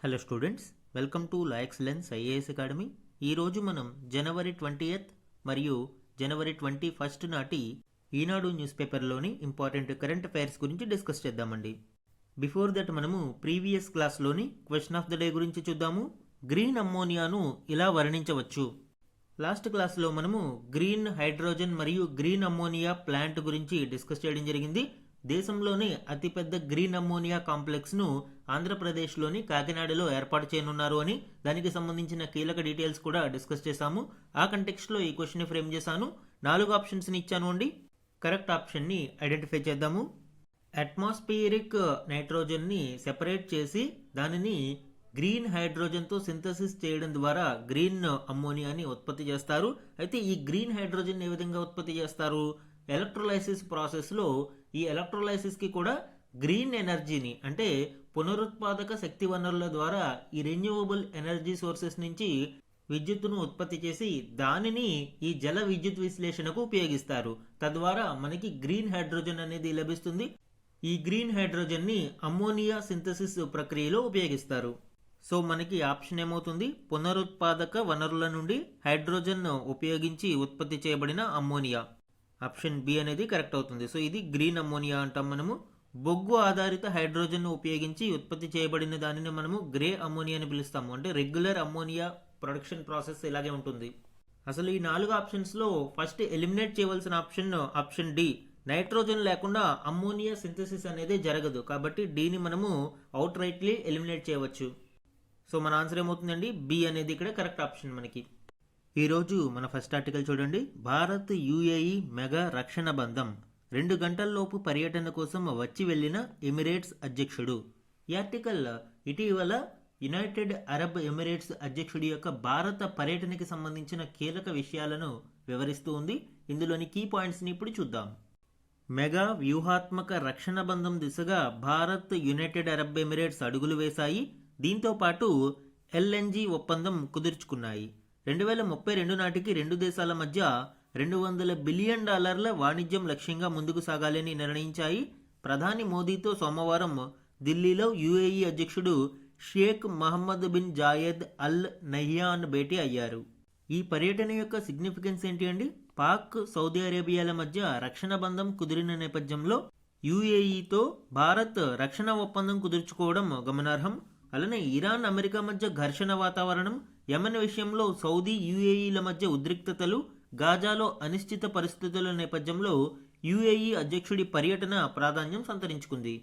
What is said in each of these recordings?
Hello students, welcome to La Excellence IAS academy. ఈరోజు మనం జనవరి 20th మరియు జనవరి 21st నాటి ఈనాడు న్యూస్ పేపర్లోని ఇంపార్టెంట్ కరెంట్ అఫైర్స్ గురించి డిస్కస్ చేద్దామండి. బిఫోర్ దట్ మనము ప్రీవియస్ క్లాస్లోని క్వశ్చన్ ఆఫ్ ద డే గురించి చూద్దాము. గ్రీన్ అమ్మోనియాను ఇలా వర్ణించవచ్చు. లాస్ట్ క్లాస్లో మనము గ్రీన్ హైడ్రోజన్ మరియు గ్రీన్ అమ్మోనియా ప్లాంట్ గురించి డిస్కస్ చేయడం జరిగింది. దేశంలోనే అతిపెద్ద గ్రీన్ అమ్మోనియా కాంప్లెక్స్ను ఆంధ్రప్రదేశ్లోని కాకినాడలో ఏర్పాటు చేయనున్నారు అని, దానికి సంబంధించిన కీలక డీటెయిల్స్ కూడా డిస్కస్ చేశాము. ఆ కంటెక్స్ట్లో ఈ క్వశ్చన్ని ఫ్రేమ్ చేశాను. 4 ఆప్షన్స్ని ఇచ్చాను అండి. కరెక్ట్ ఆప్షన్ని ఐడెంటిఫై చేద్దాము. అట్మాస్ఫియరిక్ నైట్రోజన్ని సెపరేట్ చేసి దానిని గ్రీన్ హైడ్రోజన్తో సింథసిస్ చేయడం ద్వారా గ్రీన్ అమ్మోనియాని ఉత్పత్తి చేస్తారు. అయితే ఈ గ్రీన్ హైడ్రోజన్ ఏ విధంగా ఉత్పత్తి చేస్తారు? ఎలక్ట్రోలైసిస్ ప్రాసెస్లో ఈ ఎలక్ట్రోలైసిస్కి కూడా గ్రీన్ ఎనర్జీని, అంటే పునరుత్పాదక శక్తి వనరుల ద్వారా ఈ రెన్యూవబుల్ ఎనర్జీ సోర్సెస్ నుంచి విద్యుత్తును ఉత్పత్తి చేసి దానిని ఈ జల విద్యుత్ విశ్లేషణకు ఉపయోగిస్తారు. తద్వారా మనకి గ్రీన్ హైడ్రోజన్ అనేది లభిస్తుంది. ఈ గ్రీన్ హైడ్రోజన్ని అమ్మోనియా సింథసిస్ ప్రక్రియలో ఉపయోగిస్తారు. సో మనకి ఆప్షన్ ఏమవుతుంది? పునరుత్పాదక వనరుల నుండి హైడ్రోజన్ ఉపయోగించి ఉత్పత్తి చేయబడిన అమ్మోనియా. ఆప్షన్ బి అనేది కరెక్ట్ అవుతుంది. సో ఇది గ్రీన్ అమ్మోనియా అంటాం మనము. బొగ్గు ఆధారిత హైడ్రోజన్ను ఉపయోగించి ఉత్పత్తి చేయబడిన దానిని మనము గ్రే అమ్మోనియా అని పిలుస్తాము. అంటే రెగ్యులర్ అమ్మోనియా ప్రొడక్షన్ ప్రాసెస్ ఇలాగే ఉంటుంది. అసలు ఈ 4 ఆప్షన్స్లో ఫస్ట్ ఎలిమినేట్ చేయవలసిన ఆప్షన్ డి. నైట్రోజన్ లేకుండా అమ్మోనియా సింథసిస్ అనేది జరగదు. కాబట్టి డిని మనము అవుట్ రైట్లీ ఎలిమినేట్ చేయవచ్చు. సో మన ఆన్సర్ ఏమవుతుందండి? బి అనేది ఇక్కడ కరెక్ట్ ఆప్షన్ మనకి. ఈరోజు మన ఫస్ట్ ఆర్టికల్ చూడండి. భారత్ యుఏఈ మెగా రక్షణ బంధం. 2 గంటల్లోపు పర్యటన కోసం వచ్చి వెళ్లిన ఎమిరేట్స్ అధ్యక్షుడు. ఈ ఆర్టికల్ ఇటీవల యునైటెడ్ అరబ్ ఎమిరేట్స్ అధ్యక్షుడి యొక్క భారత పర్యటనకి సంబంధించిన కీలక విషయాలను వివరిస్తూ ఉంది. ఇందులోని కీ పాయింట్స్ని ఇప్పుడు చూద్దాం. మెగా వ్యూహాత్మక రక్షణ బంధం దిశగా భారత్, యునైటెడ్ అరబ్ ఎమిరేట్స్ అడుగులు వేశాయి. దీంతో పాటు ఎల్ఎన్జీ ఒప్పందం కుదుర్చుకున్నాయి. 2032 నాటికి 2 దేశాల మధ్య $200 బిలియన్ వాణిజ్యం లక్ష్యంగా ముందుకు సాగాలని నిర్ణయించాయి. ప్రధాని మోదీతో సోమవారం ఢిల్లీలో యుఏఈ అధ్యక్షుడు Sheikh Mohammed bin Zayed Al Nahyan భేటీ అయ్యారు. ఈ పర్యటన యొక్క సిగ్నిఫికెన్స్ ఏంటి అండి? పాక్, సౌదీ అరేబియాల మధ్య రక్షణ బంధం కుదిరిన నేపథ్యంలో యుఏఈతో భారత్ రక్షణ ఒప్పందం కుదుర్చుకోవడం గమనార్హం. అలానే ఇరాన్, అమెరికా మధ్య ఘర్షణ వాతావరణం, యెమెన్ విషయంలో సౌదీ, యుఏఈల మధ్య ఉద్రిక్తతలు, గాజాలో అనిశ్చిత పరిస్థితుల నేపథ్యంలో యుఏఈ అధ్యక్షుడి పర్యటన ప్రాధాన్యం సంతరించుకుంది.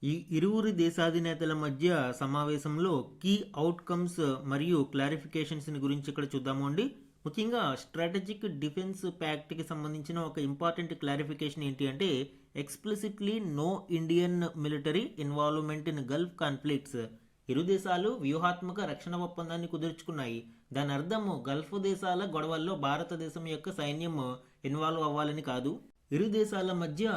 ఈ ఇరువురు దేశాధినేతల మధ్య సమావేశంలో కీ అవుట్కమ్స్ మరియు క్లారిఫికేషన్స్ గురించి ఇక్కడ చూద్దాము అండి. ముఖ్యంగా స్ట్రాటజిక్ డిఫెన్స్ ప్యాక్ట్కి సంబంధించిన ఒక ఇంపార్టెంట్ క్లారిఫికేషన్ ఏంటి అంటే, explicitly no Indian military involvement in Gulf conflicts. ఇరు దేశాలు వ్యూహాత్మక రక్షణ ఒప్పందాన్ని కుదుర్చుకున్నాయి. దాని అర్థం గల్ఫ్ దేశాల గొడవల్లో భారతదేశం యొక్క సైన్యం ఇన్వాల్వ్ అవ్వాలని కాదు. ఇరు దేశాల మధ్య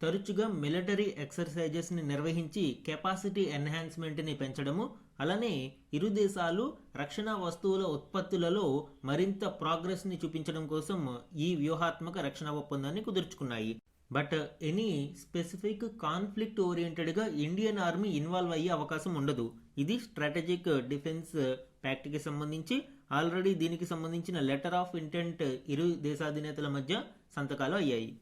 తరచుగా మిలిటరీ ఎక్సర్సైజెస్ని నిర్వహించి కెపాసిటీ ఎన్హాన్స్మెంట్ని పెంచడము, అలానే ఇరు దేశాలు రక్షణ వస్తువుల ఉత్పత్తులలో మరింత ప్రోగ్రెస్ని చూపించడం కోసం ఈ వ్యూహాత్మక రక్షణ ఒప్పందాన్ని కుదుర్చుకున్నాయి. బట్ ఎనీ స్పెసిఫిక్ కాన్ఫ్లిక్ట్ ఓరియంటెడ్గా ఇండియన్ ఆర్మీ ఇన్వాల్వ్ అయ్యే అవకాశం ఉండదు. ఇది స్ట్రాటజిక్ డిఫెన్స్ ప్యాక్ట్కి సంబంధించి ఆల్రెడీ దీనికి సంబంధించిన లెటర్ ఆఫ్ ఇంటెంట్ ఇరు దేశాధినేతల మధ్య సంతకాలు అయ్యాయి.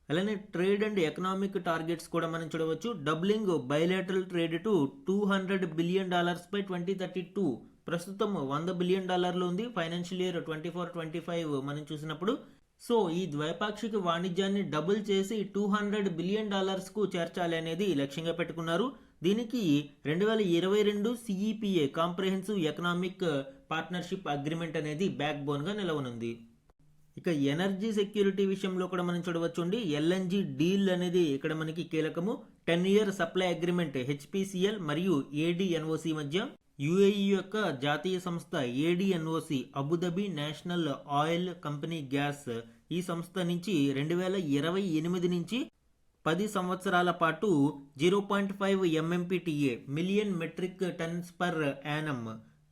అలానే ట్రేడ్ అండ్ ఎకనామిక్ టార్గెట్స్ కూడా మనం చూడవచ్చు. Doubling bilateral trade to $200 billion by 2032. ప్రస్తుతం $100 బిలియన్ ఉంది. ఫైనాన్షియల్ ఇయర్ 24-25 మనం చూసినప్పుడు. సో ఈ ద్వైపాక్షిక వాణిజ్యాన్ని డబుల్ చేసి $200 బిలియన్ కు చేర్చాలి అనేది లక్ష్యంగా పెట్టుకున్నారు. దీనికి 2022 CEPA comprehensive economic partnership agreement అనేది బ్యాక్ బోన్గా నిలవనుంది. ఇక ఎనర్జీ సెక్యూరిటీ విషయంలో కూడా మనం చూడవచ్చు అండి. ఎల్ఎన్జీ డీల్ అనేది ఇక్కడ మనకి కీలకము. 10-year సప్లై అగ్రిమెంట్ హెచ్పిసిఎల్ మరియు ఏడిఎన్ఓసి మధ్య. యుఏఈ యొక్క జాతీయ సంస్థ ADNOC, Abu Dhabi national oil company gas, ఈ సంస్థ నుంచి 2028 నుంచి 10 సంవత్సరాల పాటు 0.5 MMPTA million metric tons per annum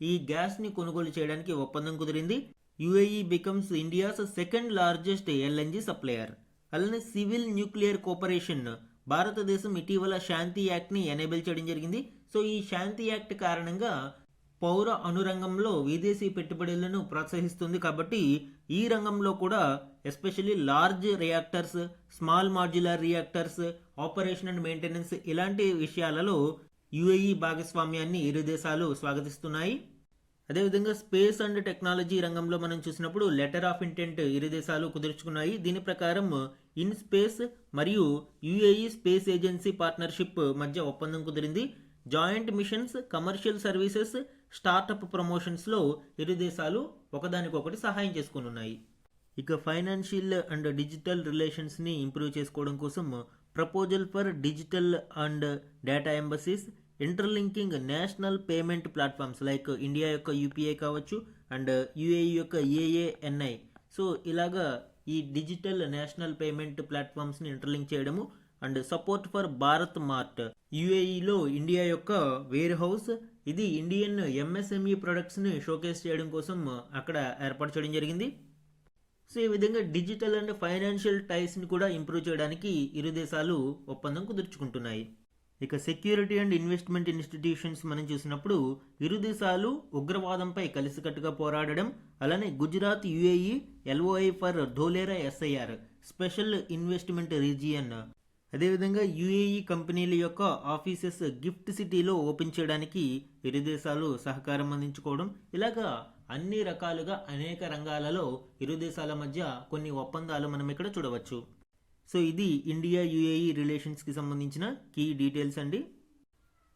ఈ గ్యాస్ని కొనుగోలు చేయడానికి ఒప్పందం కుదిరింది. UAE becomes India's second largest LNG supplier. అలానే సివిల్ న్యూక్లియర్ కోఆపరేషన్ భారతదేశం ఇటీవల శాంతి యాక్ట్ని ఎనేబుల్ చేయడం జరిగింది. సో ఈ శాంతి యాక్ట్ కారణంగా పౌర అనురంగంలో విదేశీ పెట్టుబడులను ప్రోత్సహిస్తుంది. కాబట్టి ఈ రంగంలో కూడా especially large reactors, small modular reactors, operation and maintenance ఇలాంటి విషయాలలో యుఏఈ భాగస్వామ్యాన్ని ఇరు దేశాలు స్వాగతిస్తున్నాయి. అదేవిధంగా స్పేస్ అండ్ టెక్నాలజీ రంగంలో మనం చూసినప్పుడు లెటర్ ఆఫ్ ఇంటెంట్ ఇరు దేశాలు కుదుర్చుకున్నాయి. దీని ప్రకారం ఇన్ స్పేస్ మరియు యుఏఈ స్పేస్ ఏజెన్సీ పార్ట్నర్షిప్ మధ్య ఒప్పందం కుదిరింది. Joint missions, commercial services, startup ప్రమోషన్స్లో ఇరు దేశాలు ఒకదానికొకటి సహాయం చేసుకున్నాయి. ఇక ఫైనాన్షియల్ అండ్ డిజిటల్ రిలేషన్స్ని ఇంప్రూవ్ చేసుకోవడం కోసం proposal for digital and data embassies, interlinking national payment platforms like India యొక్క యూపీఐ కావచ్చు అండ్ యుఏఈ యొక్క ఏఏఎన్ఐ. సో ఇలాగా ఈ డిజిటల్ నేషనల్ పేమెంట్ ప్లాట్ఫామ్స్ని ఇంటర్లింక్ చేయడము and support for Bharat mart, యుఏఈలో ఇండియా యొక్క వేర్ హౌస్, ఇది ఇండియన్ ఎంఎస్ఎంఈ ప్రొడక్ట్స్ని షోకేస్ చేయడం కోసం అక్కడ ఏర్పాటు చేయడం జరిగింది. సో ఈ విధంగా డిజిటల్ అండ్ ఫైనాన్షియల్ టైస్ని కూడా ఇంప్రూవ్ చేయడానికి ఇరు దేశాలు ఒప్పందం కుదుర్చుకుంటున్నాయి. ఇక సెక్యూరిటీ అండ్ ఇన్వెస్ట్మెంట్ ఇన్స్టిట్యూషన్స్ మనం చూసినప్పుడు ఇరు దేశాలు ఉగ్రవాదంపై కలిసికట్టుగా పోరాడడం, అలానే Gujarat UAE LOI for Dholera SIR special investment region, అదేవిధంగా యుఏఈ కంపెనీల యొక్క ఆఫీసెస్ గిఫ్ట్ సిటీలో ఓపెన్ చేయడానికి ఇరు దేశాలు సహకారం అందించుకోవడం, ఇలాగా అన్ని రకాలుగా అనేక రంగాలలో ఇరు దేశాల మధ్య కొన్ని ఒప్పందాలు మనం ఇక్కడ చూడవచ్చు. సో ఇది ఇండియా యుఏఈ రిలేషన్స్కి సంబంధించిన కీ డీటెయిల్స్ అండి.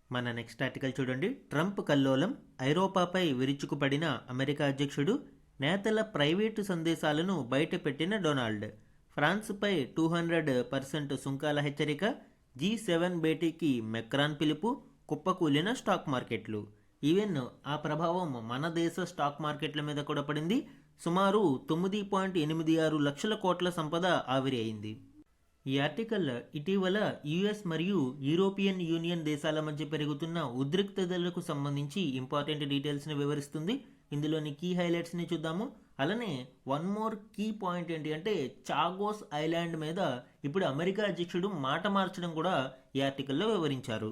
మన నెక్స్ట్ ఆర్టికల్ చూడండి. ట్రంప్ కల్లోలం, ఐరోపాపై విరుచుకుపడిన అమెరికా అధ్యక్షుడు, నేతల ప్రైవేటు సందేశాలను బయటపెట్టిన డొనాల్డ్, ఫ్రాన్స్పై 200% సుంకాల హెచ్చరిక, G7 భేటీకి మెక్రాన్ పిలుపు, కుప్పకూలిన స్టాక్ మార్కెట్లు. ఈవెన్ ఆ ప్రభావం మన దేశ స్టాక్ మార్కెట్ల మీద కూడా పడింది. సుమారు 9.86 లక్షల కోట్ల సంపద ఆవిరి అయింది. ఈ ఆర్టికల్ ఇటీవల యుఎస్ మరియు యూరోపియన్ యూనియన్ దేశాల మధ్య పెరుగుతున్న ఉద్రిక్తతలకు సంబంధించి ఇంపార్టెంట్ డీటెయిల్స్ని వివరిస్తుంది. ఇందులోని కీ హైలైట్స్ని చూద్దాము. అలానే వన్ మోర్ కీ పాయింట్ ఏంటి అంటే చాగోస్ ఐలాండ్ మీద ఇప్పుడు అమెరికా అధ్యక్షుడు మాట మార్చడం కూడా ఈ ఆర్టికల్లో వివరించారు.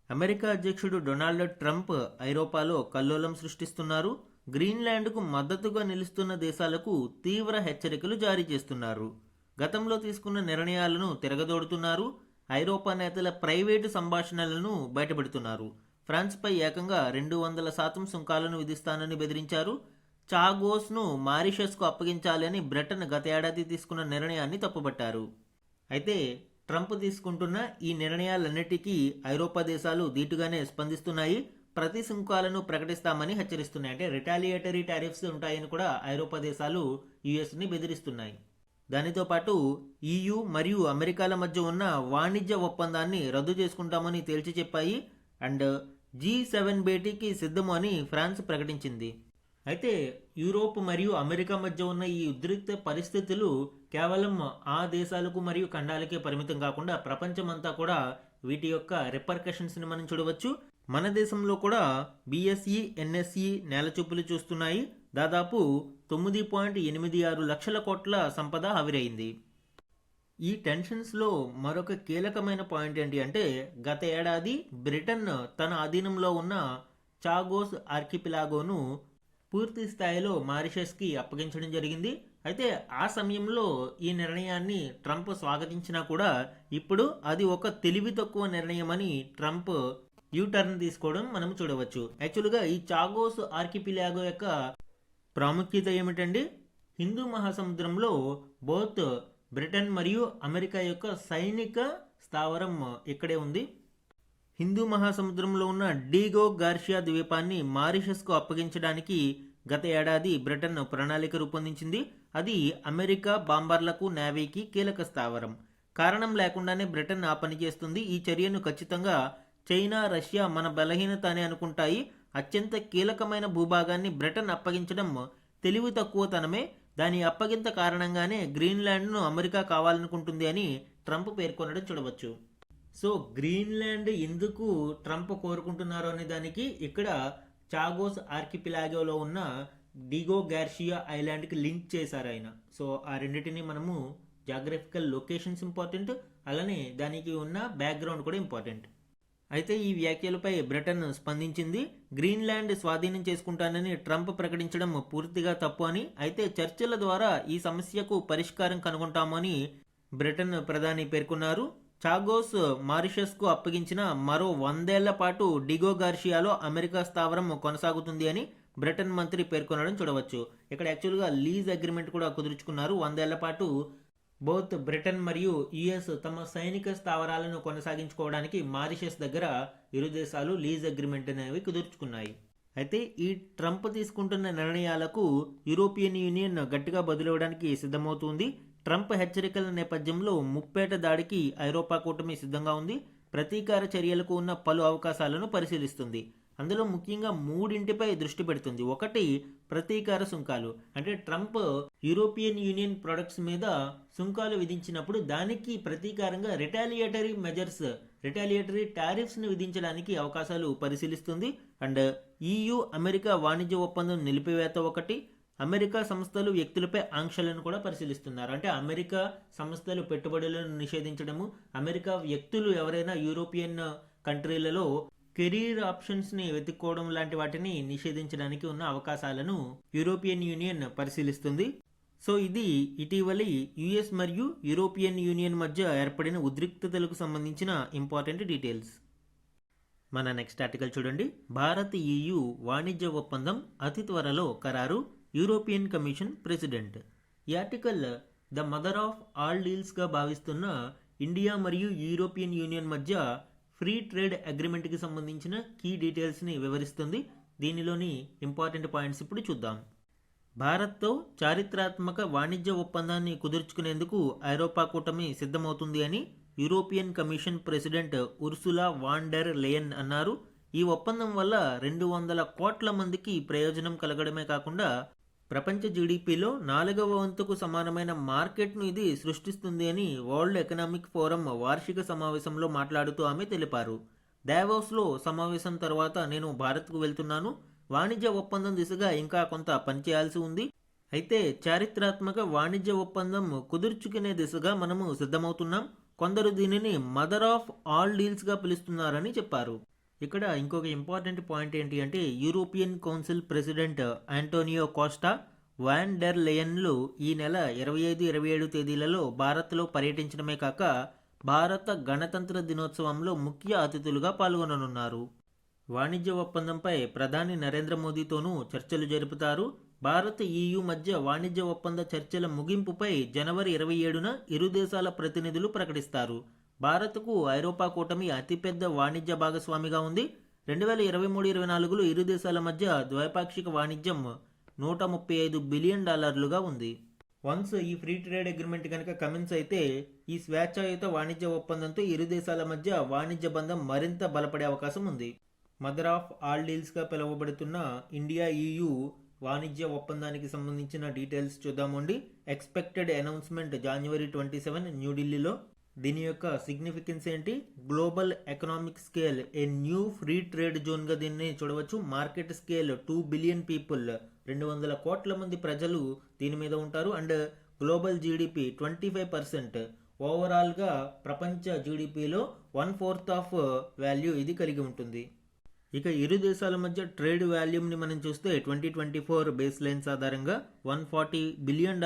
అమెరికా అధ్యక్షుడు డొనాల్డ్ ట్రంప్ ఐరోపాలో కల్లోలం సృష్టిస్తున్నారు. గ్రీన్లాండ్కు మద్దతుగా నిలుస్తున్న దేశాలకు తీవ్ర హెచ్చరికలు జారీ చేస్తున్నారు. గతంలో తీసుకున్న నిర్ణయాలను తిరగదోడుతున్నారు. ఐరోపా నేతల ప్రైవేటు సంభాషణలను బయటపెడుతున్నారు. ఫ్రాన్స్పై ఏకంగా 200% సుంకాలను విధిస్తానని బెదిరించారు. చాగోస్ను మారిషస్కు అప్పగించాలి అని బ్రిటన్ గత ఏడాది తీసుకున్న నిర్ణయాన్ని తప్పుపట్టారు. అయితే ట్రంప్ తీసుకుంటున్న ఈ నిర్ణయాలన్నిటికీ ఐరోపా దేశాలు ధీటుగానే స్పందిస్తున్నాయి. ప్రతి సుంకాలను ప్రకటిస్తామని హెచ్చరిస్తున్నాయి. అంటే రిటాలియేటరీ టారిఫ్స్ ఉంటాయని కూడా ఐరోపా దేశాలు యుఎస్ని బెదిరిస్తున్నాయి. దానితో పాటు EU మరియు అమెరికాల మధ్య ఉన్న వాణిజ్య ఒప్పందాన్ని రద్దు చేసుకుంటామని తేల్చి చెప్పాయి. అండ్ G7 భేటీకి సిద్ధము అని ఫ్రాన్స్ ప్రకటించింది. అయితే యూరోప్ మరియు అమెరికా మధ్య ఉన్న ఈ ఉద్రిక్త పరిస్థితులు కేవలం ఆ దేశాలకు మరియు ఖండాలకే పరిమితం కాకుండా ప్రపంచమంతా కూడా వీటి యొక్క రిపర్కషన్స్ని మనం చూడవచ్చు. మన దేశంలో కూడా BSE, NSE నేలచూపులు చూస్తున్నాయి. దాదాపు 9.86 లక్షల కోట్ల సంపద ఆవిరైంది. ఈ టెన్షన్స్లో మరొక కీలకమైన పాయింట్ ఏంటి అంటే గత ఏడాది బ్రిటన్ తన అధీనంలో ఉన్న చాగోస్ ఆర్కిపిలాగోను పూర్తి స్థాయిలో మారిషస్కి అప్పగించడం జరిగింది. అయితే ఆ సమయంలో ఈ నిర్ణయాన్ని ట్రంప్ స్వాగతించినా కూడా ఇప్పుడు అది ఒక తెలివి తక్కువ నిర్ణయమని ట్రంప్ యూటర్న్ తీసుకోవడం మనం చూడవచ్చు. యాక్చువల్గా ఈ చాగోస్ ఆర్కిపిలాగో యొక్క ప్రాముఖ్యత ఏమిటండి? హిందూ మహాసముద్రంలో బోత్ బ్రిటన్ మరియు అమెరికా యొక్క సైనిక స్థావరం ఇక్కడే ఉంది. హిందూ మహాసముద్రంలో ఉన్న డీగో గార్షియా ద్వీపాన్ని మారిషస్కు అప్పగించడానికి గత ఏడాది బ్రిటన్ ప్రణాళిక రూపొందించింది. అది అమెరికా బాంబర్లకు, నేవీకి కీలక స్థావరం. కారణం లేకుండానే బ్రిటన్ ఆ పని చేస్తుంది. ఈ చర్యను ఖచ్చితంగా చైనా, రష్యా మన బలహీనత అని అనుకుంటాయి. అత్యంత కీలకమైన భూభాగాన్ని బ్రిటన్ అప్పగించడం తెలివి తక్కువతనమే. దాని అప్పగింత కారణంగానే గ్రీన్లాండ్ను అమెరికా కావాలనుకుంటుంది అని ట్రంప్ పేర్కొనడం చూడవచ్చు. సో గ్రీన్లాండ్ ఎందుకు ట్రంప్ కోరుకుంటున్నారు అనే దానికి ఇక్కడ చాగోస్ ఆర్కిపిలాగోలో ఉన్న డిగో గార్షియా ఐలాండ్కి లింక్ చేశారు ఆయన. సో ఆ రెండింటిని మనము జాగ్రఫికల్ లొకేషన్స్ ఇంపార్టెంట్, అలానే దానికి ఉన్న బ్యాక్గ్రౌండ్ కూడా ఇంపార్టెంట్. అయితే ఈ వ్యాఖ్యలపై బ్రిటన్ స్పందించింది. గ్రీన్లాండ్ స్వాధీనం చేసుకుంటానని ట్రంప్ ప్రకటించడం పూర్తిగా తప్పు అని, అయితే చర్చల ద్వారా ఈ సమస్యకు పరిష్కారం కనుగొంటామని బ్రిటన్ ప్రధాని పేర్కొన్నారు. చాగోస్ మారిషస్కు అప్పగించిన మరో 100 ఏళ్ల పాటు డిగో గార్షియాలో అమెరికా స్థావరం కొనసాగుతుంది అని బ్రిటన్ మంత్రి పేర్కొనడం చూడవచ్చు. ఇక్కడ యాక్చువల్గా లీజ్ అగ్రిమెంట్ కూడా కుదుర్చుకున్నారు. 100 ఏళ్ల పాటు బోత్ బ్రిటన్ మరియు యుఎస్ తమ సైనిక స్థావరాలను కొనసాగించుకోవడానికి మారిషస్ దగ్గర ఇరు దేశాలు లీజ్ అగ్రిమెంట్ అనేవి కుదుర్చుకున్నాయి. అయితే ఈ ట్రంప్ తీసుకుంటున్న నిర్ణయాలకు యూరోపియన్ యూనియన్ గట్టిగా బదులివ్వడానికి సిద్ధమవుతుంది. ట్రంప్ హెచ్చరికల నేపథ్యంలో ముప్పేట దాడికి ఐరోపా కూటమి సిద్ధంగా ఉంది. ప్రతీకార చర్యలకు ఉన్న పలు అవకాశాలను పరిశీలిస్తుంది. అందులో ముఖ్యంగా 3 దృష్టి పెడుతుంది. ఒకటి, ప్రతీకార సుంకాలు. అంటే ట్రంప్ యూరోపియన్ యూనియన్ ప్రొడక్ట్స్ మీద సుంకాలు విధించినప్పుడు దానికి ప్రతీకారంగా రిటాలియేటరీ టారిఫ్స్ని విధించడానికి అవకాశాలు పరిశీలిస్తుంది. అండ్ EU అమెరికా వాణిజ్య ఒప్పందం నిలిపివేత ఒకటి. అమెరికా సంస్థలు వ్యక్తులపై ఆంక్షలను కూడా పరిశీలిస్తున్నారు. అంటే అమెరికా సంస్థలు పెట్టుబడులను నిషేధించడము, అమెరికా వ్యక్తులు ఎవరైనా యూరోపియన్ కంట్రీలలో కెరీర్ ఆప్షన్స్ని వెతుక్కోవడం లాంటి వాటిని నిషేధించడానికి ఉన్న అవకాశాలను యూరోపియన్ యూనియన్ పరిశీలిస్తుంది. సో ఇది ఇటీవలి యుఎస్ మరియు యూరోపియన్ యూనియన్ మధ్య ఏర్పడిన ఉద్రిక్తతలకు సంబంధించిన ఇంపార్టెంట్ డీటెయిల్స్. మన నెక్స్ట్ ఆర్టికల్ చూడండి. భారత్ EU వాణిజ్య ఒప్పందం అతి త్వరలో ఖరారు, యూరోపియన్ కమిషన్ ప్రెసిడెంట్. ఈ article the mother of all డీల్స్గా భావిస్తున్న ఇండియా మరియు యూరోపియన్ యూనియన్ మధ్య ఫ్రీ ట్రేడ్ అగ్రిమెంట్కి సంబంధించిన కీ డీటెయిల్స్ని వివరిస్తుంది. దీనిలోని ఇంపార్టెంట్ పాయింట్స్ ఇప్పుడు చూద్దాం. భారత్తో చారిత్రాత్మక వాణిజ్య ఒప్పందాన్ని కుదుర్చుకునేందుకు ఐరోపా కూటమి సిద్ధమవుతుంది అని European commission president Ursula van der లెయన్ అన్నారు. ఈ ఒప్పందం వల్ల 200 కోట్ల మందికి ప్రయోజనం కలగడమే కాకుండా ప్రపంచ జీడిపిలో 4వ వంతుకు సమానమైన మార్కెట్ను ఇది సృష్టిస్తుంది అని వరల్డ్ ఎకనామిక్ ఫోరం వార్షిక సమావేశంలో మాట్లాడుతూ ఆమె తెలిపారు. దావోస్లో సమావేశం తర్వాత నేను భారత్కు వెళ్తున్నాను. వాణిజ్య ఒప్పందం దిశగా ఇంకా కొంత పనిచేయాల్సి ఉంది. అయితే చారిత్రాత్మక వాణిజ్య ఒప్పందం కుదుర్చుకునే దిశగా మనము సిద్ధమవుతున్నాం. కొందరు దీనిని మదర్ ఆఫ్ ఆల్ డీల్స్గా పిలుస్తున్నారని చెప్పారు. ఇక్కడ ఇంకొక ఇంపార్టెంట్ పాయింట్ ఏంటి అంటే European council president Antonio Costa, von der లెయన్లు ఈ నెల 25-27 తేదీలలో భారత్లో పర్యటించడమే కాక భారత గణతంత్ర దినోత్సవంలో ముఖ్య అతిథులుగా పాల్గొననున్నారు. వాణిజ్య ఒప్పందంపై ప్రధాని నరేంద్ర మోదీతోనూ చర్చలు జరుపుతారు. భారత్ EU మధ్య వాణిజ్య ఒప్పంద చర్చల ముగింపుపై జనవరి 27న ఇరు దేశాల ప్రతినిధులు ప్రకటిస్తారు. భారత్కు ఐరోపా కూటమి అతిపెద్ద వాణిజ్య భాగస్వామిగా ఉంది. 2023-24లో ఇరు దేశాల మధ్య ద్వైపాక్షిక వాణిజ్యం $135 బిలియన్ ఉంది. వన్స్ ఈ ఫ్రీ ట్రేడ్ అగ్రిమెంట్ కనుక కమెన్స్ అయితే ఈ స్వేచ్ఛాయుత వాణిజ్య ఒప్పందంతో ఇరు దేశాల మధ్య వాణిజ్య బంధం మరింత బలపడే అవకాశం ఉంది. మదర్ ఆఫ్ ఆల్ డీల్స్గా పిలువబడుతున్న ఇండియా EU వాణిజ్య ఒప్పందానికి సంబంధించిన డీటెయిల్స్ చూద్దామండి. ఎక్స్పెక్టెడ్ అనౌన్స్మెంట్ January 27 న్యూఢిల్లీలో. దీని యొక్క సిగ్నిఫికెన్స్ ఏంటి? Global economic scale a new free trade జోన్గా దీన్ని చూడవచ్చు. మార్కెట్ స్కేల్ 2 బిలియన్ పీపుల్, 200 కోట్ల మంది ప్రజలు దీని మీద ఉంటారు. అండ్ గ్లోబల్ జీడిపి 25%, ఓవరాల్గా ప్రపంచ జీడిపిలో 1/4 ఆఫ్ వాల్యూ ఇది కలిగి ఉంటుంది. ఇక ఇరు దేశాల మధ్య ట్రేడ్ వాల్యూమ్ని మనం చూస్తే 2024 బేస్ లైన్స్ ఆధారంగా $140 బిలియన్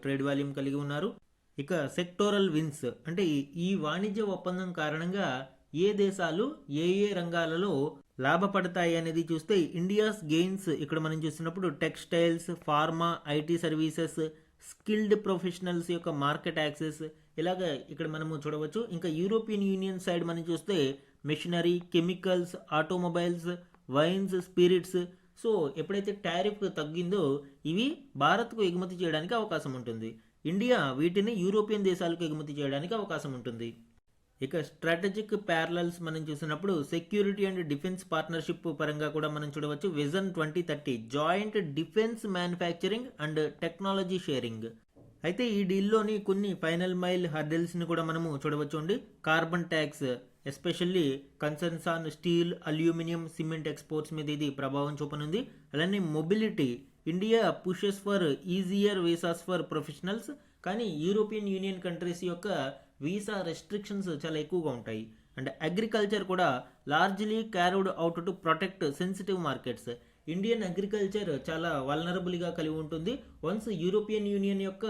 ట్రేడ్ వాల్యూమ్ కలిగి ఉన్నారు. ఇక సెక్టోరల్ విన్స్ అంటే ఈ వాణిజ్య ఒప్పందం కారణంగా ఏ దేశాలు ఏ రంగాలలో లాభపడతాయి అనేది చూస్తే ఇండియాస్ గెయిన్స్ ఇక్కడ మనం చూసినప్పుడు textiles, pharma, IT services, skilled professionals యొక్క మార్కెట్ యాక్సెస్ ఇలాగ ఇక్కడ మనము చూడవచ్చు. ఇంకా యూరోపియన్ యూనియన్ సైడ్ మనం చూస్తే machinery, chemicals, automobiles, wines, spirits. So ఎప్పుడైతే టారిఫ్ తగ్గిందో ఇవి భారత్కు ఎగుమతి చేయడానికి అవకాశం ఉంటుంది. ఇండియా వీటిని యూరోపియన్ దేశాలకు ఎగుమతి చేయడానికి అవకాశం ఉంటుంది. ఇక స్ట్రాటజిక్ ప్యారలల్స్ మనం చూసినప్పుడు సెక్యూరిటీ అండ్ డిఫెన్స్ పార్ట్నర్షిప్ పరంగా కూడా మనం చూడవచ్చు. Vision 2030 joint defence manufacturing and technology sharing. అయితే ఈ డీల్లోని కొన్ని ఫైనల్ మైల్ హర్డిల్స్ని కూడా మనము చూడవచ్చు అండి. Carbon tax especially concerns on steel, aluminium, cement exports మీద ఇది ప్రభావం చూపనుంది. అలానే mobility, India pushes for easier visas for professionals. కానీ యూరోపియన్ యూనియన్ కంట్రీస్ యొక్క వీసా రెస్ట్రిక్షన్స్ చాలా ఎక్కువగా ఉంటాయి. అండ్ అగ్రికల్చర్ కూడా largely carried out to protect sensitive markets. Indian agriculture చాలా వల్నరబుల్గా కలిగి ఉంటుంది. వన్స్ యూరోపియన్ యూనియన్ యొక్క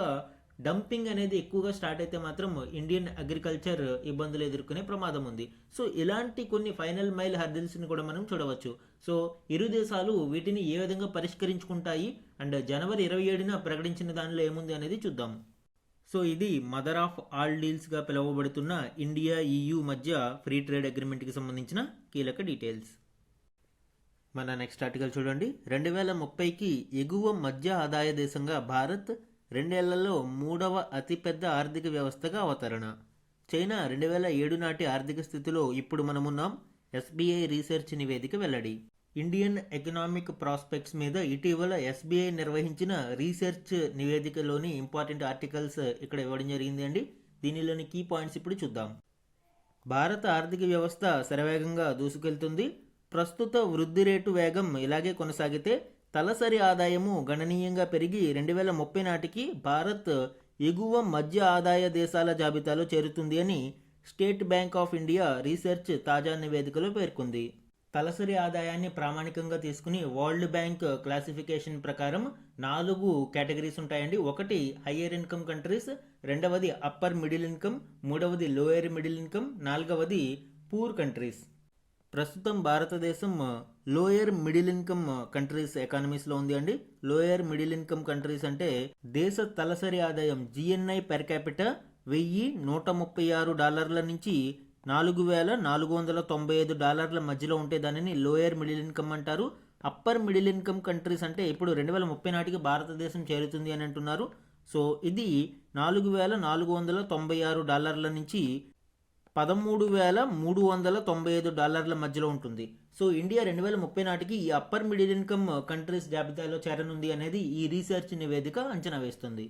డంపింగ్ అనేది ఎక్కువగా స్టార్ట్ అయితే మాత్రం ఇండియన్ అగ్రికల్చర్ ఇబ్బందులు ఎదుర్కొనే ప్రమాదం ఉంది. సో ఇలాంటి కొన్ని ఫైనల్ మైల్ హర్డిల్స్ని కూడా మనం చూడవచ్చు. సో ఇరు దేశాలు వీటిని ఏ విధంగా పరిష్కరించుకుంటాయి అండ్ జనవరి 27న ప్రకటించిన దానిలో ఏముంది అనేది చూద్దాం. సో ఇది మదర్ ఆఫ్ ఆల్ డీల్స్గా పిలువబడుతున్న ఇండియా EU మధ్య ఫ్రీ ట్రేడ్ అగ్రిమెంట్కి సంబంధించిన కీలక డీటెయిల్స్. మన నెక్స్ట్ ఆర్టికల్ చూడండి. 2030కి ఎగువ మధ్య ఆదాయ దేశంగా భారత్, 2 ఏళ్లలో 3వ అతిపెద్ద ఆర్థిక వ్యవస్థగా అవతరణ. చైనా 2007 నాటి ఆర్థిక స్థితిలో ఇప్పుడు మనమున్నాం. SBI రీసెర్చ్ నివేదిక వెల్లడి. ఇండియన్ ఎకనామిక్ ప్రాస్పెక్ట్స్ మీద ఇటీవల SBI నిర్వహించిన రీసెర్చ్ నివేదికలోని ఇంపార్టెంట్ ఆర్టికల్స్ ఇక్కడ ఇవ్వడం జరిగింది అండి. దీనిలోని కీ పాయింట్స్ ఇప్పుడు చూద్దాం. భారత ఆర్థిక వ్యవస్థ శరవేగంగా దూసుకెళ్తుంది. ప్రస్తుత వృద్ధి రేటు వేగం ఇలాగే కొనసాగితే తలసరి ఆదాయము గణనీయంగా పెరిగి 2030 నాటికి భారత్ ఎగువ మధ్య ఆదాయ దేశాల జాబితాలో చేరుతుంది అని state bank of India research తాజా నివేదికలో పేర్కొంది. తలసరి ఆదాయాన్ని ప్రామాణికంగా తీసుకుని వరల్డ్ బ్యాంక్ క్లాసిఫికేషన్ ప్రకారం 4 కేటగిరీస్ ఉంటాయండి. ఒకటి హయ్యర్ ఇన్కమ్ కంట్రీస్, రెండవది అప్పర్ మిడిల్ ఇన్కమ్, మూడవది లోయర్ మిడిల్ ఇన్కమ్, నాలుగవది పూర్ కంట్రీస్. ప్రస్తుతం భారతదేశం లోయర్ మిడిల్ ఇన్కమ్ కంట్రీస్ ఎకానమీస్లో ఉంది అండి. లోయర్ మిడిల్ ఇన్కమ్ కంట్రీస్ అంటే దేశ తలసరి ఆదాయం GNI పెర్ క్యాపిటల్ $1,136 నుంచి $4,495 మధ్యలో ఉంటే దానిని లోయర్ మిడిల్ ఇన్కమ్ అంటారు. అప్పర్ మిడిల్ ఇన్కమ్ కంట్రీస్ అంటే ఇప్పుడు 2030 నాటికి భారతదేశం చేరుతుంది అని అంటున్నారు. సో ఇది $4,496 నుంచి $13,395 మధ్యలో ఉంటుంది. సో ఇండియా 2030 నాటికి ఈ అప్పర్ మిడిల్ ఇన్కమ్ కంట్రీస్ జాబితాలో చేరనుంది అనేది ఈ రీసెర్చ్ నివేదిక అంచనా వేస్తుంది.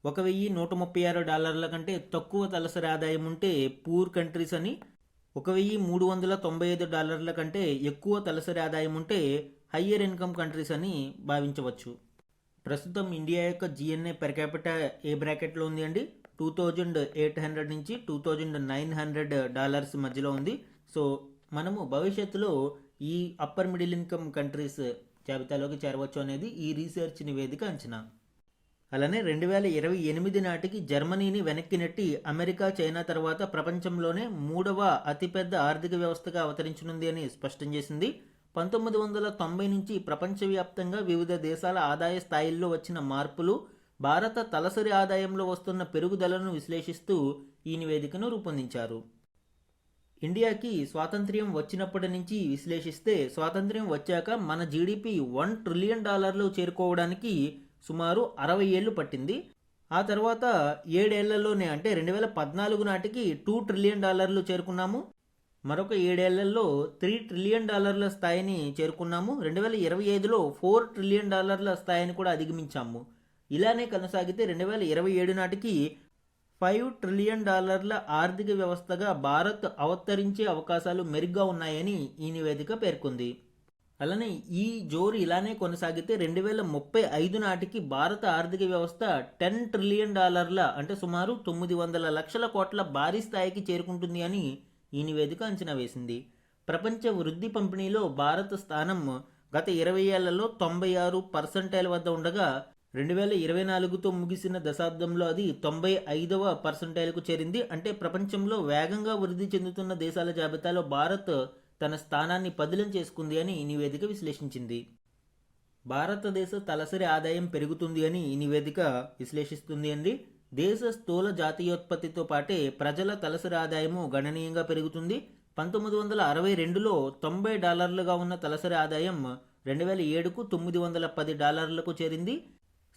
$1,136 కంటే తక్కువ తలసరి ఆదాయం ఉంటే పూర్ కంట్రీస్ అని, $1,395 కంటే ఎక్కువ తలసరి ఆదాయం ఉంటే హయ్యర్ ఇన్కమ్ కంట్రీస్ అని భావించవచ్చు. ప్రస్తుతం ఇండియా యొక్క GNI పెర్ క్యాపిటల్ ఏ బ్రాకెట్లో ఉంది అండి? $2,800 నుంచి $2,900 మధ్యలో ఉంది. సో మనము భవిష్యత్తులో ఈ అప్పర్ మిడిల్ ఇన్కమ్ కంట్రీస్ జాబితాలోకి చేరవచ్చు అనేది ఈ రీసెర్చ్ నివేదిక అంచనా. అలానే 2028 నాటికి జర్మనీని వెనక్కి నెట్టి అమెరికా, చైనా తర్వాత ప్రపంచంలోనే 3వ అతిపెద్ద ఆర్థిక వ్యవస్థగా అవతరించనుంది అని స్పష్టం చేసింది. 1990 నుంచి ప్రపంచవ్యాప్తంగా వివిధ దేశాల ఆదాయ స్థాయిల్లో వచ్చిన మార్పులు, భారత తలసరి ఆదాయంలో వస్తున్న పెరుగుదలను విశ్లేషిస్తూ ఈ నివేదికను రూపొందించారు. ఇండియాకి స్వాతంత్ర్యం వచ్చినప్పటి నుంచి విశ్లేషిస్తే స్వాతంత్ర్యం వచ్చాక మన GDP $1 ట్రిలియన్ చేరుకోవడానికి సుమారు 60 ఏళ్లు పట్టింది. ఆ తర్వాత 7 ఏళ్లలోనే అంటే 2014 నాటికి $2 ట్రిలియన్ చేరుకున్నాము. మరొక 7 ఏళ్లలో $3 ట్రిలియన్ స్థాయిని చేరుకున్నాము. 2025లో $4 ట్రిలియన్ స్థాయిని కూడా అధిగమించాము. ఇలానే కొనసాగితే 2027 నాటికి $5 ట్రిలియన్ ఆర్థిక వ్యవస్థగా భారత్ అవతరించే అవకాశాలు మెరుగ్గా ఉన్నాయని ఈ నివేదిక పేర్కొంది. అలానే ఈ జోరు ఇలానే కొనసాగితే 2035 నాటికి భారత ఆర్థిక వ్యవస్థ $10 ట్రిలియన్ అంటే సుమారు 900 లక్షల కోట్ల భారీ స్థాయికి చేరుకుంటుంది అని ఈ నివేదిక అంచనా వేసింది. ప్రపంచ వృద్ధి పంపిణీలో భారత స్థానం గత 20 ఏళ్లలో 96% వద్ద ఉండగా 2024తో ముగిసిన దశాబ్దంలో అది 95వ% చేరింది. అంటే ప్రపంచంలో వేగంగా వృద్ధి చెందుతున్న దేశాల జాబితాలో భారత్ తన స్థానాన్ని పదిలం చేసుకుంది అని ఈ నివేదిక విశ్లేషించింది. భారతదేశ తలసరి ఆదాయం పెరుగుతుంది అని ఈ నివేదిక విశ్లేషిస్తుంది అండి. దేశ స్థూల జాతీయోత్పత్తితో పాటే ప్రజల తలసరి ఆదాయము గణనీయంగా పెరుగుతుంది. 1962లో $90 ఉన్న తలసరి ఆదాయం 2007కు $910 చేరింది.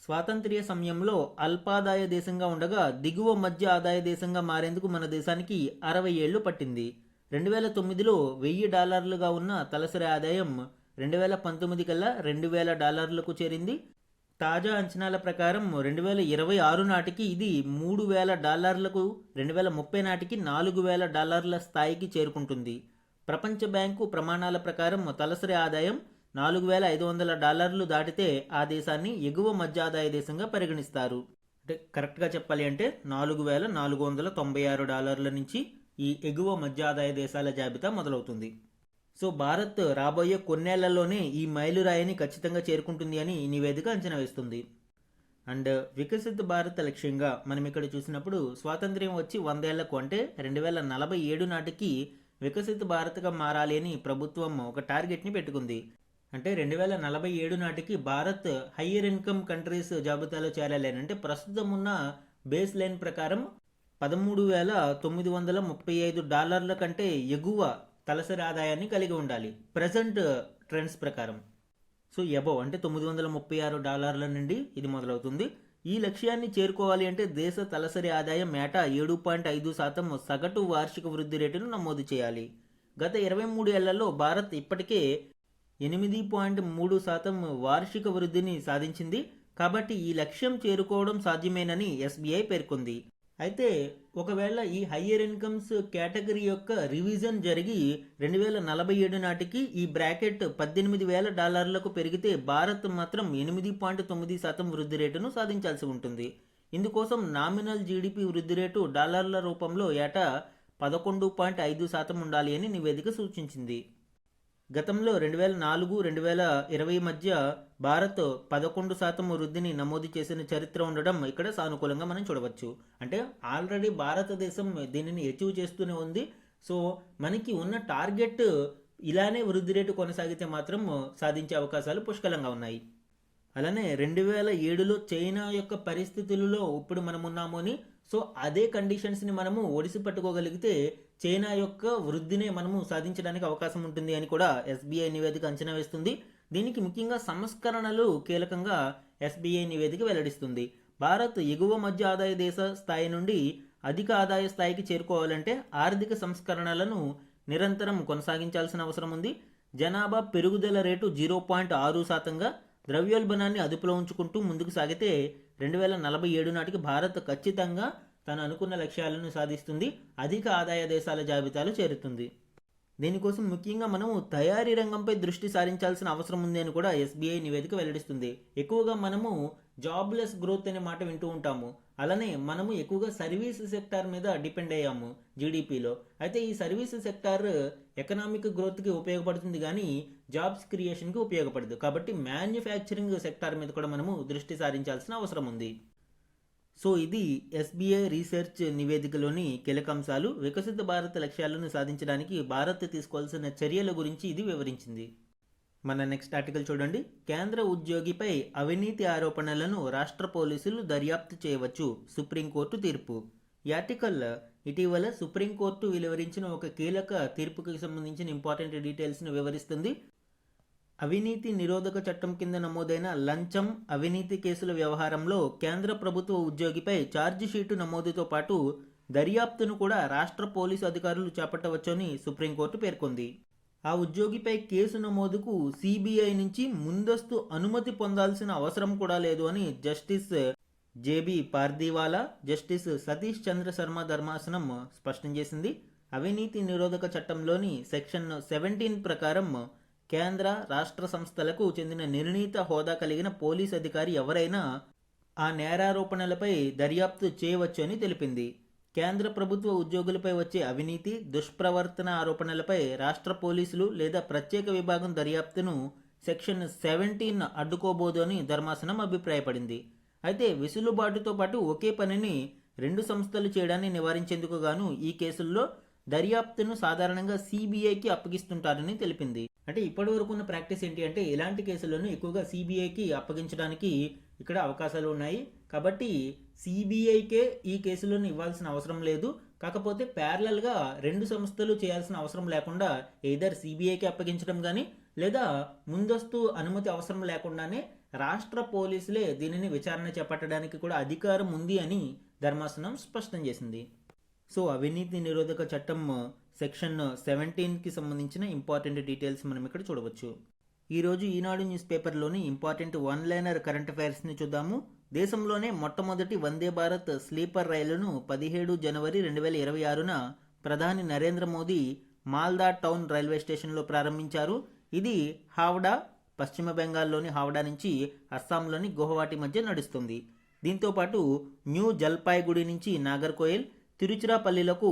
స్వాతంత్ర్య సమయంలో అల్పాదాయ దేశంగా ఉండగా దిగువ మధ్య ఆదాయ దేశంగా మారేందుకు మన దేశానికి 60 ఏళ్లు పట్టింది. 2009లో $1000 ఉన్న తలసరి ఆదాయం 2019 కల్లా $2000 చేరింది. తాజా అంచనాల ప్రకారం 2026 నాటికి ఇది $3000, 2030 నాటికి $4000 స్థాయికి చేరుకుంటుంది. ప్రపంచ బ్యాంకు ప్రమాణాల ప్రకారం తలసరి ఆదాయం $4500 దాటితే ఆ దేశాన్ని ఎగువ మధ్య ఆదాయ దేశంగా పరిగణిస్తారు. అంటే కరెక్ట్గా చెప్పాలి అంటే $4,496 నుంచి ఈ ఎగువ మధ్య ఆదాయ దేశాల జాబితా మొదలవుతుంది. సో భారత్ రాబోయే కొన్నేళ్లలోనే ఈ మైలురాయిని ఖచ్చితంగా చేరుకుంటుంది అని ఈ నివేదిక అంచనా వేస్తుంది. అండ్ వికసిత్ భారత్ లక్ష్యంగా మనం ఇక్కడ చూసినప్పుడు స్వాతంత్ర్యం వచ్చి 100 ఏళ్లకు అంటే 2047 నాటికి వికసిత్ భారత్గా మారాలి అని ప్రభుత్వం ఒక టార్గెట్ని పెట్టుకుంది. అంటే 2047 నాటికి భారత్ హయ్యర్ ఇన్కమ్ కంట్రీస్ జాబితాలో చేరాలి అంటే ప్రస్తుతం ఉన్న బేస్ లైన్ ప్రకారం $13,935 కంటే ఎగువ తలసరి ఆదాయాన్ని కలిగి ఉండాలి ప్రజెంట్ ట్రెండ్స్ ప్రకారం. సో అబోవ్ అంటే $936 నుండి ఇది మొదలవుతుంది. ఈ లక్ష్యాన్ని చేరుకోవాలి అంటే దేశ తలసరి ఆదాయం ఏటా 7.5% సగటు వార్షిక వృద్ధి రేటును నమోదు చేయాలి. గత 23 ఏళ్లలో భారత్ ఇప్పటికే 8.3% వార్షిక వృద్ధిని సాధించింది. కాబట్టి ఈ లక్ష్యం చేరుకోవడం సాధ్యమేనని ఎస్బీఐ పేర్కొంది. అయితే ఒకవేళ ఈ హయ్యర్ ఇన్కమ్స్ కేటగిరీ యొక్క రివిజన్ జరిగి 2047 నాటికి ఈ బ్రాకెట్ $18,000 పెరిగితే భారత్ మాత్రం 8.9% వృద్ధి రేటును సాధించాల్సి ఉంటుంది. ఇందుకోసం నామినల్ జీడిపి వృద్ధి రేటు డాలర్ల రూపంలో ఏటా 11.5% ఉండాలి అని నివేదిక సూచించింది. గతంలో 2004-2020 మధ్య భారత్ 11% వృద్ధిని నమోదు చేసిన చరిత్ర ఉండడం ఇక్కడ సానుకూలంగా మనం చూడవచ్చు. అంటే ఆల్రెడీ భారతదేశం దీనిని అచీవ్ చేస్తూనే ఉంది. సో మనకి ఉన్న టార్గెట్ ఇలానే వృద్ధి రేటు కొనసాగితే మాత్రం సాధించే అవకాశాలు పుష్కలంగా ఉన్నాయి. అలానే 2007లో చైనా యొక్క పరిస్థితులలో ఇప్పుడు మనం ఉన్నాము అని, సో అదే కండిషన్స్ని మనము ఒడిసి పట్టుకోగలిగితే చైనా యొక్క వృద్ధినే మనము సాధించడానికి అవకాశం ఉంటుంది అని కూడా ఎస్బీఐ నివేదిక అంచనా వేస్తుంది. దీనికి ముఖ్యంగా సంస్కరణలు కీలకంగా ఎస్బీఐ నివేదిక వెల్లడిస్తుంది. భారత్ ఎగువ మధ్య ఆదాయ దేశ స్థాయి నుండి అధిక ఆదాయ స్థాయికి చేరుకోవాలంటే ఆర్థిక సంస్కరణలను నిరంతరం కొనసాగించాల్సిన అవసరం ఉంది. జనాభా పెరుగుదల రేటు 0.6%గా ద్రవ్యోల్బణాన్ని అదుపులో ఉంచుకుంటూ ముందుకు సాగితే 2047 నాటికి భారత్ ఖచ్చితంగా తను అనుకున్న లక్ష్యాలను సాధిస్తుంది, అధిక ఆదాయ దేశాల జాబితాలో చేరుతుంది. దీనికోసం ముఖ్యంగా మనము తయారీ రంగంపై దృష్టి సారించాల్సిన అవసరం ఉంది అని కూడా ఎస్బీఐ నివేదిక వెల్లడిస్తుంది. ఎక్కువగా మనము జాబ్లెస్ గ్రోత్ అనే మాట వింటూ ఉంటాము. అలానే మనము ఎక్కువగా సర్వీస్ సెక్టార్ మీద డిపెండ్ అయ్యాము జీడిపిలో. అయితే ఈ సర్వీస్ సెక్టార్ ఎకనామిక్ గ్రోత్కి ఉపయోగపడుతుంది కానీ జాబ్స్ క్రియేషన్కి ఉపయోగపడదు. కాబట్టి మ్యానుఫ్యాక్చరింగ్ సెక్టార్ మీద కూడా మనము దృష్టి సారించాల్సిన అవసరం ఉంది. సో ఇది ఎస్బీఐ రీసెర్చ్ నివేదికలోని కీలక అంశాలు. వికసిత భారత్ లక్ష్యాలను సాధించడానికి భారత్ తీసుకోవాల్సిన చర్యల గురించి ఇది వివరించింది. మన నెక్స్ట్ ఆర్టికల్ చూడండి. కేంద్ర ఉద్యోగిపై అవినీతి ఆరోపణలను రాష్ట్ర పోలీసులు దర్యాప్తు చేయవచ్చు, సుప్రీంకోర్టు తీర్పు. ఈ ఆర్టికల్ ఇటీవల సుప్రీంకోర్టు వెలువరించిన ఒక కీలక తీర్పుకి సంబంధించిన ఇంపార్టెంట్ డీటెయిల్స్ను వివరిస్తుంది. అవినీతి నిరోధక చట్టం కింద నమోదైన లంచం, అవినీతి కేసుల వ్యవహారంలో కేంద్ర ప్రభుత్వ ఉద్యోగిపై ఛార్జిషీటు నమోదుతో పాటు దర్యాప్తును కూడా రాష్ట్ర పోలీసు అధికారులు చేపట్టవచ్చని సుప్రీంకోర్టు పేర్కొంది. ఆ ఉద్యోగిపై కేసు నమోదుకు సిబిఐ నుంచి ముందస్తు అనుమతి పొందాల్సిన అవసరం కూడా లేదు అని justice JB Pardiwala, justice Satish Chandra Sharma ధర్మాసనం స్పష్టం చేసింది. అవినీతి నిరోధక చట్టంలోని సెక్షన్ 17 ప్రకారం కేంద్ర, రాష్ట్ర సంస్థలకు చెందిన నిర్ణీత హోదా కలిగిన పోలీస్ అధికారి ఎవరైనా ఆ నేరారోపణలపై దర్యాప్తు చేయవచ్చు అని తెలిపింది. కేంద్ర ప్రభుత్వ ఉద్యోగులపై వచ్చే అవినీతి, దుష్ప్రవర్తన ఆరోపణలపై రాష్ట్ర పోలీసులు లేదా ప్రత్యేక విభాగం దర్యాప్తును సెక్షన్ 17 అడ్డుకోబోదు అని ధర్మాసనం అభిప్రాయపడింది. అయితే వెసులుబాటుతో పాటు ఒకే పనిని రెండు సంస్థలు చేయడాన్ని నివారించేందుకు గాను ఈ కేసుల్లో దర్యాప్తును సాధారణంగా సిబిఐకి అప్పగిస్తుంటారని తెలిపింది. అంటే ఇప్పటి వరకు ఉన్న ప్రాక్టీస్ ఏంటి అంటే ఇలాంటి కేసులను ఎక్కువగా సిబిఐకి అప్పగించడానికి ఇక్కడ అవకాశాలు ఉన్నాయి. కాబట్టి సిబిఐకే ఈ కేసులను ఇవ్వాల్సిన అవసరం లేదు. కాకపోతే ప్యారలల్గా రెండు సంస్థలు చేయాల్సిన అవసరం లేకుండా ఎయిదర్ సిబిఐకి అప్పగించడం కానీ లేదా ముందస్తు అనుమతి అవసరం లేకుండానే రాష్ట్ర పోలీసులే దీనిని విచారణ చేపట్టడానికి కూడా అధికారం ఉంది అని ధర్మాసనం స్పష్టం చేసింది. సో అవినీతి నిరోధక చట్టం సెక్షన్ 17కి సంబంధించిన ఇంపార్టెంట్ డీటెయిల్స్ మనం ఇక్కడ చూడవచ్చు. ఈరోజు ఈనాడు న్యూస్ పేపర్లోని ఇంపార్టెంట్ వన్ లైనర్ కరెంట్ అఫైర్స్ని చూద్దాము. దేశంలోనే మొట్టమొదటి వందే భారత్ స్లీపర్ రైలును 17 జనవరి 2026న ప్రధాని నరేంద్ర మోదీ మాల్దా టౌన్ రైల్వే స్టేషన్లో ప్రారంభించారు. ఇది హావ్డా, పశ్చిమ బెంగాల్లోని హావ్డా నుంచి అస్సాంలోని గువాహటి మధ్య నడుస్తుంది. దీంతోపాటు న్యూ జల్పాయ్గుడి నుంచి నాగర్కోయిల్, తిరుచిరాపల్లిలకు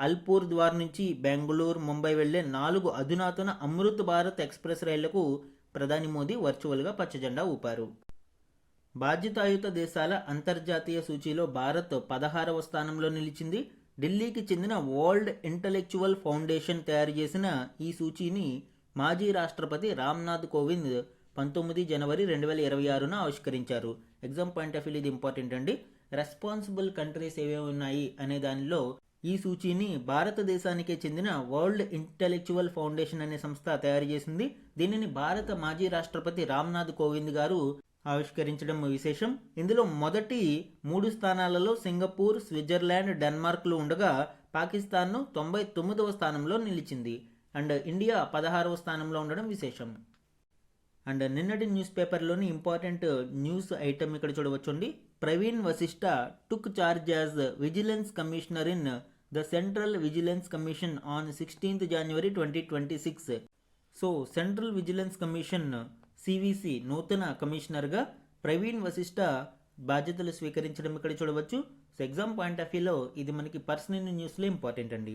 అల్పూర్ ద్వార్ నుంచి బెంగళూరు, ముంబై వెళ్లే 4 అధునాతన అమృత్ భారత్ ఎక్స్ప్రెస్ రైళ్లకు ప్రధాని మోదీ వర్చువల్గా పచ్చజెండా ఊపారు. బాధ్యతాయుత దేశాల అంతర్జాతీయ సూచీలో భారత్ 16వ స్థానంలో నిలిచింది. ఢిల్లీకి చెందిన వరల్డ్ ఇంటలెక్చువల్ ఫౌండేషన్ తయారు చేసిన ఈ సూచీని మాజీ రాష్ట్రపతి రామ్నాథ్ కోవింద్ 19 జనవరి 2026న ఆవిష్కరించారు. ఎగ్జామ్ పాయింట్ ఆఫ్ వ్యూ ఇది ఇంపార్టెంట్ అండి. రెస్పాన్సిబుల్ కంట్రీస్ ఏవేవి ఉన్నాయి అనే దానిలో ఈ సూచీని భారతదేశానికే చెందిన వరల్డ్ ఇంటలెక్చువల్ ఫౌండేషన్ అనే సంస్థ తయారు చేసింది. దీనిని భారత మాజీ రాష్ట్రపతి రామ్నాథ్ కోవింద్ గారు ఆవిష్కరించడం విశేషం. ఇందులో మొదటి 3 స్థానాలలో సింగపూర్, స్విట్జర్లాండ్, డెన్మార్క్లు ఉండగా పాకిస్తాన్ను 99వ స్థానంలో నిలిచింది. అండ్ ఇండియా 16వ స్థానంలో ఉండడం విశేషం. అండ్ నిన్నటి న్యూస్ పేపర్లోని ఇంపార్టెంట్ న్యూస్ ఐటమ్ ఇక్కడ చూడవచ్చండి. Praveen Vashishtha took charge as vigilance commissioner in the central vigilance commission on 16th January 2026. So central vigilance commission CVC నూతన కమిషనర్గా ప్రవీణ్ వశిష్ఠ బాధ్యతలు స్వీకరించడం ఇక్కడ చూడవచ్చు. సో ఎగ్జామ్ పాయింట్ ఆఫ్ వ్యూలో ఇది మనకి పర్సనల్ న్యూస్లో ఇంపార్టెంట్ అండి.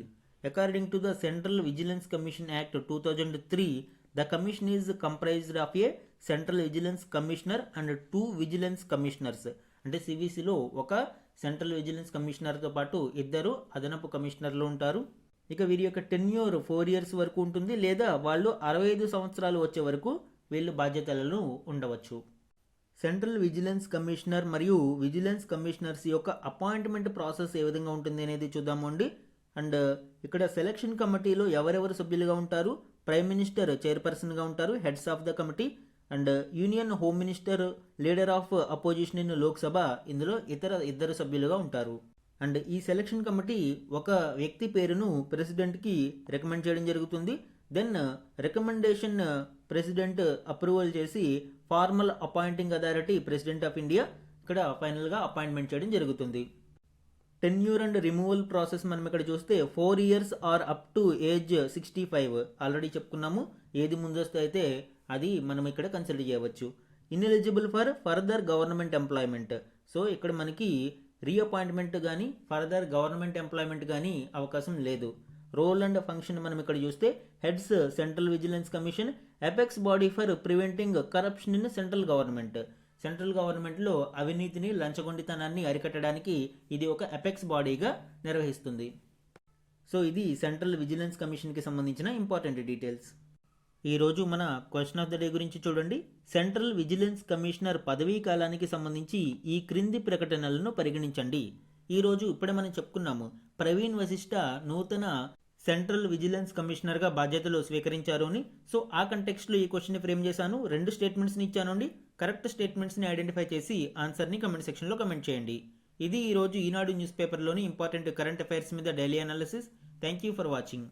According to the central vigilance commission act 2003, the commission is comprised of A central vigilance commissioner and 2 vigilance commissioners. అంటే సివిసిలో ఒక సెంట్రల్ విజిలెన్స్ కమిషనర్తో పాటు 2 అదనపు కమిషనర్లు ఉంటారు. ఇక వీరి యొక్క టెన్యూర్ 4 years వరకు ఉంటుంది, లేదా వాళ్ళు 65 సంవత్సరాలు వచ్చే వరకు వీళ్ళు బాధ్యతలను ఉండవచ్చు. సెంట్రల్ విజిలెన్స్ కమిషనర్ మరియు విజిలెన్స్ కమిషనర్స్ యొక్క అపాయింట్మెంట్ ప్రాసెస్ ఏ విధంగా ఉంటుంది అనేది చూద్దాము అండి. అండ్ ఇక్కడ సెలక్షన్ కమిటీలో ఎవరెవరు సభ్యులుగా ఉంటారు? ప్రైమ్ మినిస్టర్ చైర్పర్సన్గా ఉంటారు, heads of the committee. And union home minister, leader of opposition in Lok Sabha, ఇందులో ఇతర 2 సభ్యులుగా ఉంటారు. అండ్ ఈ సెలక్షన్ కమిటీ ఒక వ్యక్తి పేరును ప్రెసిడెంట్కి రికమెండ్ చేయడం జరుగుతుంది. దెన్ రికమెండేషన్ ప్రెసిడెంట్ అప్రూవల్ చేసి formal appointing authority president of India ఇక్కడ ఫైనల్గా అపాయింట్మెంట్ చేయడం జరుగుతుంది. టెన్యూర్ అండ్ రిమూవల్ ప్రాసెస్ మనం ఇక్కడ చూస్తే 4 years or up to age 65 already చెప్పుకున్నాము. ఏది ముందస్తు అయితే అది మనం ఇక్కడ కన్సిడర్ చేయవచ్చు. Ineligible for further government employment. So ఇక్కడ మనకి రీఅపాయింట్మెంట్ కానీ ఫర్దర్ గవర్నమెంట్ ఎంప్లాయ్మెంట్ కానీ అవకాశం లేదు. రోల్ అండ్ ఫంక్షన్ మనం ఇక్కడ చూస్తే heads central vigilance commission, apex body for preventing corruption in central government. Central గవర్నమెంట్లో అవినీతిని, లంచగొండితనాన్ని అరికట్టడానికి ఇది ఒక ఎపెక్స్ బాడీగా నిర్వహిస్తుంది. సో ఇది సెంట్రల్ విజిలెన్స్ కమిషన్కి సంబంధించిన ఇంపార్టెంట్ డీటెయిల్స్. ఈరోజు మన క్వశ్చన్ ఆఫ్ ద డే గురించి చూడండి. సెంట్రల్ విజిలెన్స్ కమిషనర్ పదవీ కాలానికి సంబంధించి ఈ క్రింది ప్రకటనలను పరిగణించండి. ఈరోజు ఇప్పుడే మనం చెప్పుకున్నాము, ప్రవీణ్ వశిష్ఠ నూతన సెంట్రల్ విజిలెన్స్ కమిషనర్గా బాధ్యతలు స్వీకరించారు అని. సో ఆ కంటెక్స్ట్లో ఈ క్వశ్చన్ని ఫ్రేమ్ చేశాను. 2 స్టేట్మెంట్స్ని ఇచ్చాను అండి. కరెక్ట్ స్టేట్మెంట్స్ని ఐడెంటిఫై చేసి ఆన్సర్ని కమెంట్ సెక్షన్లో కమెంట్ చేయండి. ఇది ఈరోజు ఈనాడు న్యూస్ పేపర్లోని ఇంపార్టెంట్ కరెంట్ అఫైర్స్ మీద daily analysis. Thank you for watching.